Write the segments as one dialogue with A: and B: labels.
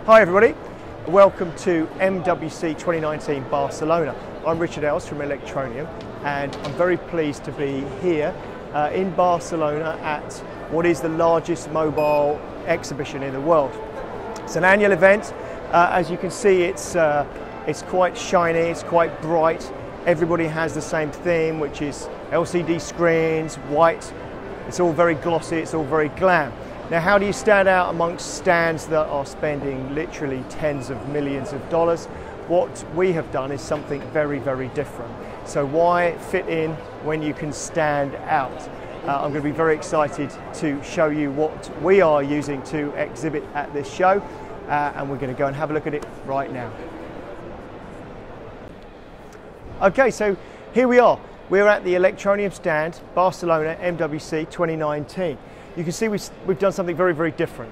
A: Hi everybody, welcome to MWC 2019 Barcelona. I'm Richard Ells from Electroneum and I'm very pleased to be here in Barcelona at what is the largest mobile exhibition in the world. It's an annual event. As you can see, it's quite shiny, it's quite bright. Everybody has the same theme, which is LCD screens, white. It's all very glossy, it's all very glam. Now, how do you stand out amongst stands that are spending literally tens of millions of dollars? What we have done is something very, very different. So why fit in when you can stand out? I'm going to be very excited to show you what we are using to exhibit at this show, and we're going to go and have a look at it right now. Okay, so here we are. We're at the Electroneum stand, Barcelona MWC 2019. You can see we've done something very, very different.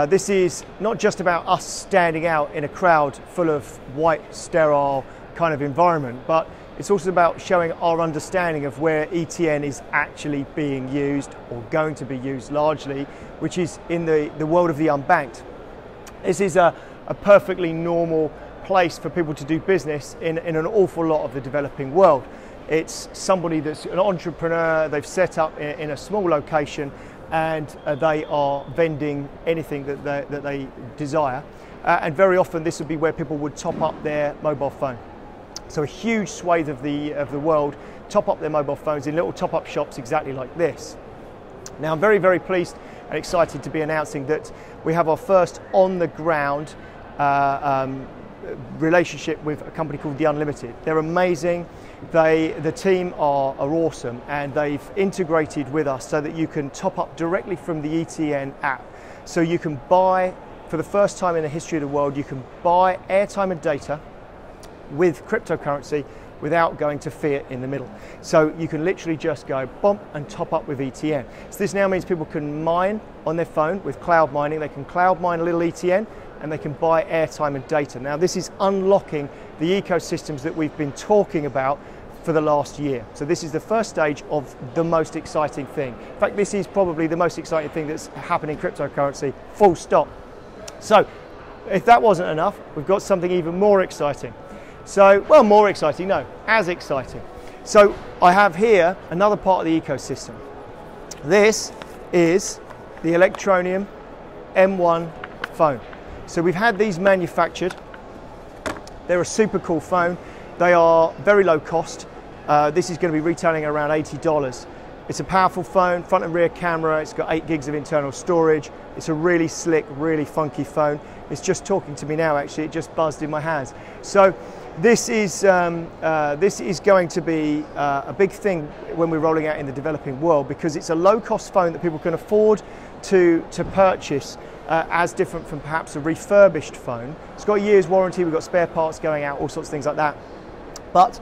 A: This is not just about us standing out in a crowd full of white, sterile kind of environment, but it's also about showing our understanding of where ETN is actually being used or going to be used largely, which is in the world of the unbanked. This is a perfectly normal place for people to do business in an awful lot of the developing world. It's somebody that's an entrepreneur, they've set up in a small location, and they are vending anything that they desire. And very often this would be where people would top up their mobile phone. So a huge swathe of the world top up their mobile phones in little top-up shops exactly like this. Now I'm very, very pleased and excited to be announcing that we have our first on-the-ground relationship with a company called The Unlimited. They're amazing. The team are awesome, and they've integrated with us so that you can top up directly from the ETN app. So you can buy, for the first time in the history of the world, you can buy airtime and data with cryptocurrency without going to fiat in the middle. So you can literally just go bump and top up with ETN. So this now means people can mine on their phone with cloud mining. They can cloud mine a little ETN and they can buy airtime and data. Now this is unlocking the ecosystems that we've been talking about for the last year. So this is the first stage of the most exciting thing. In fact, this is probably the most exciting thing that's happening in cryptocurrency, full stop. So if that wasn't enough, we've got something even more exciting. So, well, more exciting, no, as exciting. So I have here another part of the ecosystem. This is the Electroneum M1 phone. So we've had these manufactured. They're a super cool phone. They are very low cost. This is going to be retailing around $80. It's a powerful phone, front and rear camera. It's got 8 gigs of internal storage. It's a really slick, really funky phone. It's just talking to me now, actually. It just buzzed in my hands. So this is going to be a big thing when we're rolling out in the developing world, because it's a low-cost phone that people can afford to purchase, as different from perhaps a refurbished phone. It's got a year's warranty, we've got spare parts going out, all sorts of things like that. But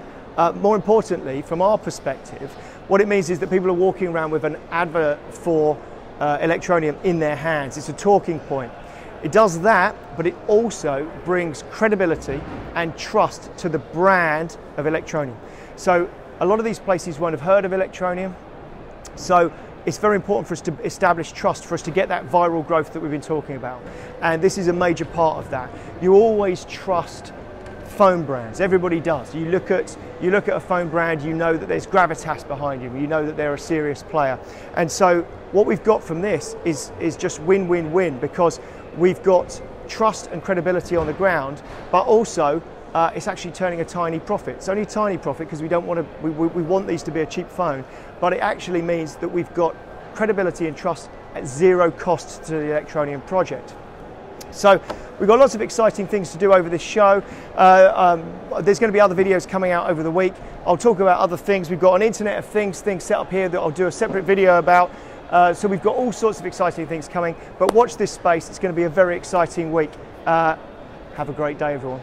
A: more importantly, from our perspective, what it means is that people are walking around with an advert for Electroneum in their hands. It's a talking point. It does that, but it also brings credibility and trust to the brand of Electroneum. So a lot of these places won't have heard of Electroneum. So it's very important for us to establish trust, for us to get that viral growth that we've been talking about. And this is a major part of that. You always trust phone brands. Everybody does. You look at a phone brand, you know that there's gravitas behind you. You know that they're a serious player. And so what we've got from this is just win-win-win, because we've got trust and credibility on the ground, but also it's actually turning a tiny profit. It's only a tiny profit because we want these to be a cheap phone, but it actually means that we've got credibility and trust at zero cost to the Electroneum project. So we've got lots of exciting things to do over this show. There's going to be other videos coming out over the week. I'll talk about other things. We've got an Internet of Things thing set up here that I'll do a separate video about. So we've got all sorts of exciting things coming, but watch this space. It's going to be a very exciting week. Have a great day, everyone.